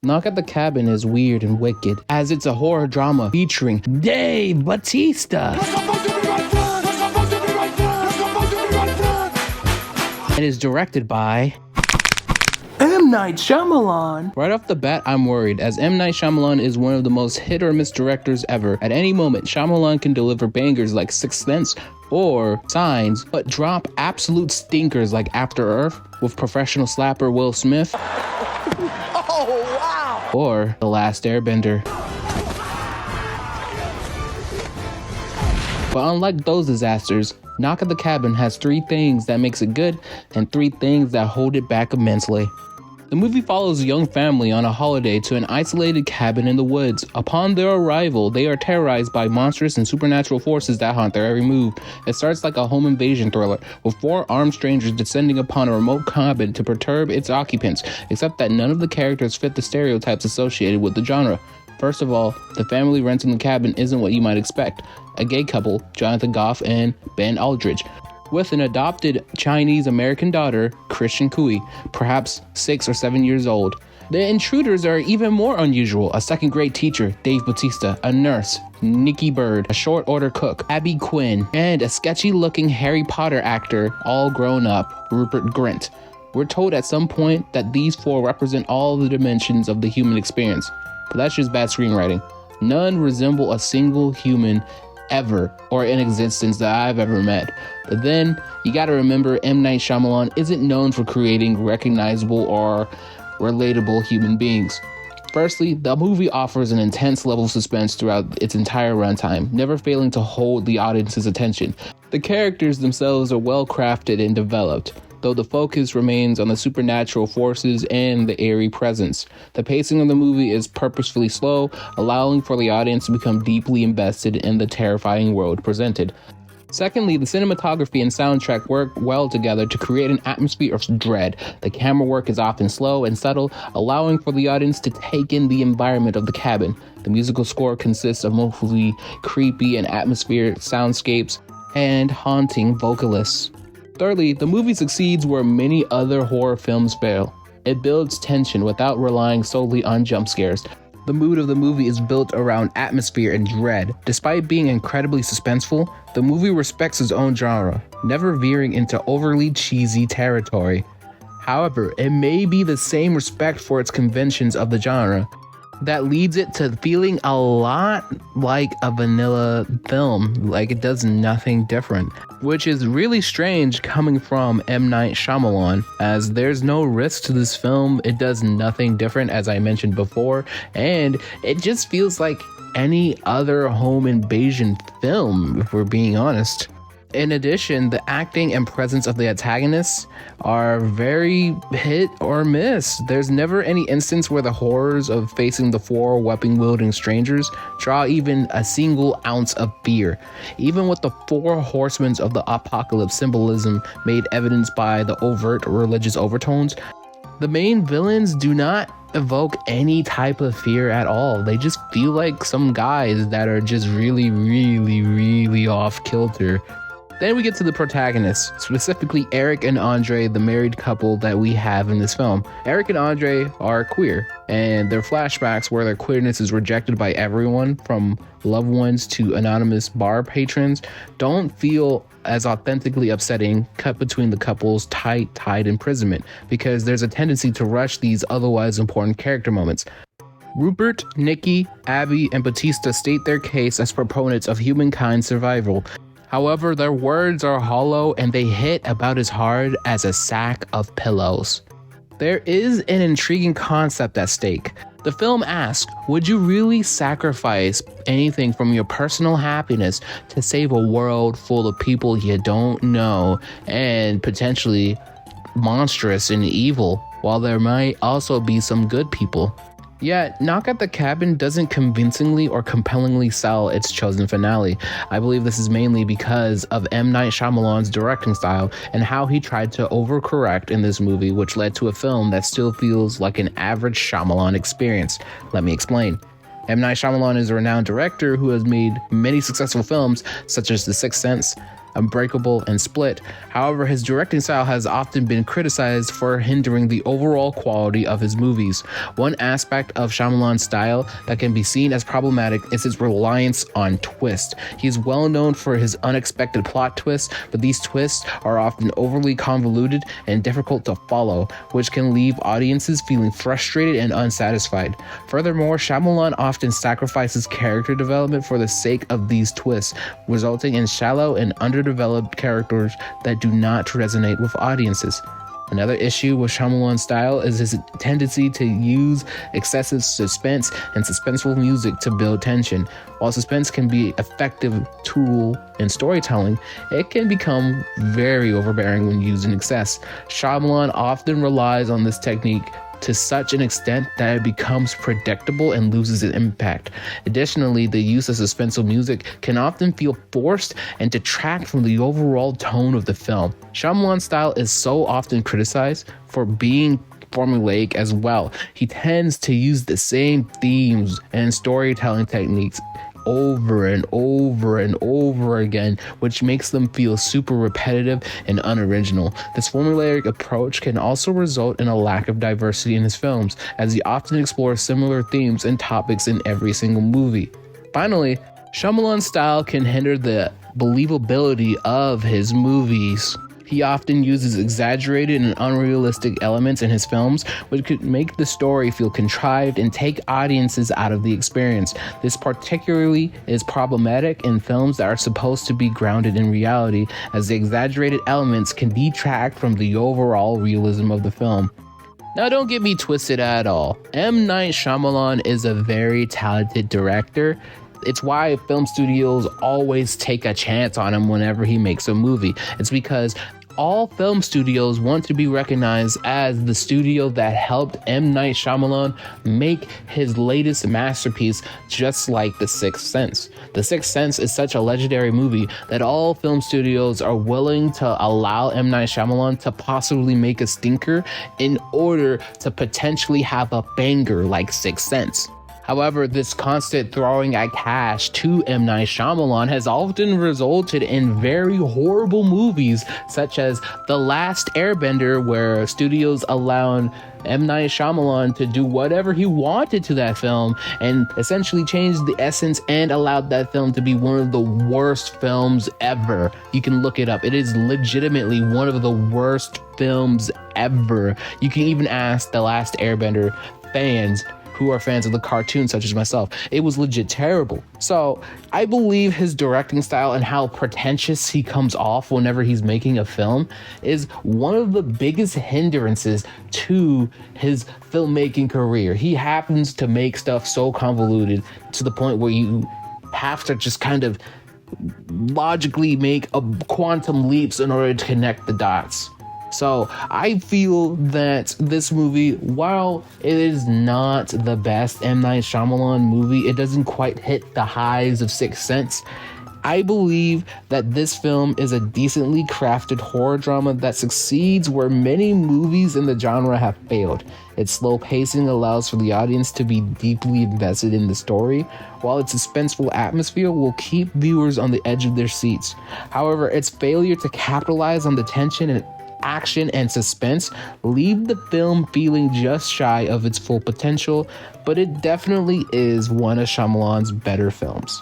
Knock at the Cabin is weird and wicked, as it's a horror drama featuring Dave Bautista. It is directed by M. Night Shyamalan. Right off the bat, I'm worried, as M. Night Shyamalan is one of the most hit or miss directors ever. At any moment, Shyamalan can deliver bangers like Sixth Sense or Signs, but drop absolute stinkers like After Earth with professional slapper Will Smith. Oh, wow! Or The Last Airbender. But unlike those disasters, Knock at the Cabin has 3 things that makes it good and 3 things that hold it back immensely. The movie follows a young family on a holiday to an isolated cabin in the woods. Upon their arrival, they are terrorized by monstrous and supernatural forces that haunt their every move. It starts like a home invasion thriller, with 4 armed strangers descending upon a remote cabin to perturb its occupants, except that none of the characters fit the stereotypes associated with the genre. First of all, the family renting the cabin isn't what you might expect. A gay couple, Jonathan Goff and Ben Aldridge, with an adopted Chinese-American daughter, Christian Cui, perhaps 6 or 7 years old. The intruders are even more unusual. A second-grade teacher, Dave Bautista, a nurse, Nikki Bird, a short-order cook, Abby Quinn, and a sketchy-looking Harry Potter actor, all grown up, Rupert Grint. We're told at some point that these 4 represent all the dimensions of the human experience, but that's just bad screenwriting. None resemble a single human ever or in existence that I've ever met. But then you gotta remember, M. Night Shyamalan isn't known for creating recognizable or relatable human beings. Firstly, the movie offers an intense level of suspense throughout its entire runtime, never failing to hold the audience's attention. The characters themselves are well crafted and developed, though the focus remains on the supernatural forces and the eerie presence. The pacing of the movie is purposefully slow, allowing for the audience to become deeply invested in the terrifying world presented. Secondly, the cinematography and soundtrack work well together to create an atmosphere of dread. The camera work is often slow and subtle, allowing for the audience to take in the environment of the cabin. The musical score consists of mostly creepy and atmospheric soundscapes and haunting vocalists. Thirdly, the movie succeeds where many other horror films fail. It builds tension without relying solely on jump scares. The mood of the movie is built around atmosphere and dread. Despite being incredibly suspenseful, the movie respects its own genre, never veering into overly cheesy territory. However, it may be the same respect for its conventions of the genre that leads it to feeling a lot like a vanilla film, like it does nothing different, which is really strange coming from M. Night Shyamalan, as there's no risk to this film. It does nothing different, as I mentioned before, and it just feels like any other home invasion film, if we're being honest. In addition, the acting and presence of the antagonists are very hit or miss. There's never any instance where the horrors of facing the 4 weapon-wielding strangers draw even a single ounce of fear. Even with the 4 horsemen of the apocalypse symbolism made evidenced by the overt religious overtones, the main villains do not evoke any type of fear at all. They just feel like some guys that are just really off kilter. Then we get to the protagonists, specifically Eric and Andre, the married couple that we have in this film. Eric and Andre are queer, and their flashbacks where their queerness is rejected by everyone, from loved ones to anonymous bar patrons, don't feel as authentically upsetting cut between the couple's tight imprisonment, because there's a tendency to rush these otherwise important character moments. Rupert, Nikki, Abby, and Bautista state their case as proponents of humankind's survival. However, their words are hollow and they hit about as hard as a sack of pillows. There is an intriguing concept at stake. The film asks, would you really sacrifice anything from your personal happiness to save a world full of people you don't know and potentially monstrous and evil, while there might also be some good people? Yet, Knock at the Cabin doesn't convincingly or compellingly sell its chosen finale. I believe this is mainly because of M. Night Shyamalan's directing style and how he tried to overcorrect in this movie, which led to a film that still feels like an average Shyamalan experience. Let me explain. M. Night Shyamalan is a renowned director who has made many successful films such as The Sixth Sense, Unbreakable, and Split. However, his directing style has often been criticized for hindering the overall quality of his movies. One aspect of Shyamalan's style that can be seen as problematic is his reliance on twists. He is well known for his unexpected plot twists, but these twists are often overly convoluted and difficult to follow, which can leave audiences feeling frustrated and unsatisfied. Furthermore, Shyamalan often sacrifices character development for the sake of these twists, resulting in shallow and underdeveloped characters that do not resonate with audiences. Another issue with Shyamalan's style is his tendency to use excessive suspense and suspenseful music to build tension. While suspense can be an effective tool in storytelling, it can become very overbearing when used in excess. Shyamalan often relies on this technique to such an extent that it becomes predictable and loses its impact. Additionally, the use of suspenseful music can often feel forced and detract from the overall tone of the film. Shyamalan's style is so often criticized for being formulaic as well. He tends to use the same themes and storytelling techniques over and over and over again, which makes them feel super repetitive and unoriginal. This formulaic approach can also result in a lack of diversity in his films, as he often explores similar themes and topics in every single movie. Finally, Shyamalan's style can hinder the believability of his movies. He often uses exaggerated and unrealistic elements in his films, which could make the story feel contrived and take audiences out of the experience. This particularly is problematic in films that are supposed to be grounded in reality, as the exaggerated elements can detract from the overall realism of the film. Now, don't get me twisted at all. M. Night Shyamalan is a very talented director. It's why film studios always take a chance on him whenever he makes a movie. It's because all film studios want to be recognized as the studio that helped M. Night Shyamalan make his latest masterpiece, just like The Sixth Sense. The Sixth Sense is such a legendary movie that all film studios are willing to allow M. Night Shyamalan to possibly make a stinker in order to potentially have a banger like Sixth Sense. However, this constant throwing at cash to M. Night Shyamalan has often resulted in very horrible movies, such as The Last Airbender, where studios allowed M. Night Shyamalan to do whatever he wanted to that film and essentially changed the essence and allowed that film to be one of the worst films ever. You can look it up. It is legitimately one of the worst films ever. You can even ask The Last Airbender fans who are fans of the cartoon, such as myself. It was legit terrible. So I believe his directing style and how pretentious he comes off whenever he's making a film is one of the biggest hindrances to his filmmaking career. He happens to make stuff so convoluted to the point where you have to just kind of logically make a quantum leaps in order to connect the dots. So I feel that this movie, while it is not the best M. Night Shyamalan movie, it doesn't quite hit the highs of Sixth Sense. I believe that this film is a decently crafted horror drama that succeeds where many movies in the genre have failed. Its slow pacing allows for the audience to be deeply invested in the story, while its suspenseful atmosphere will keep viewers on the edge of their seats. However, its failure to capitalize on the tension and action and suspense leave the film feeling just shy of its full potential, but it definitely is one of Shyamalan's better films.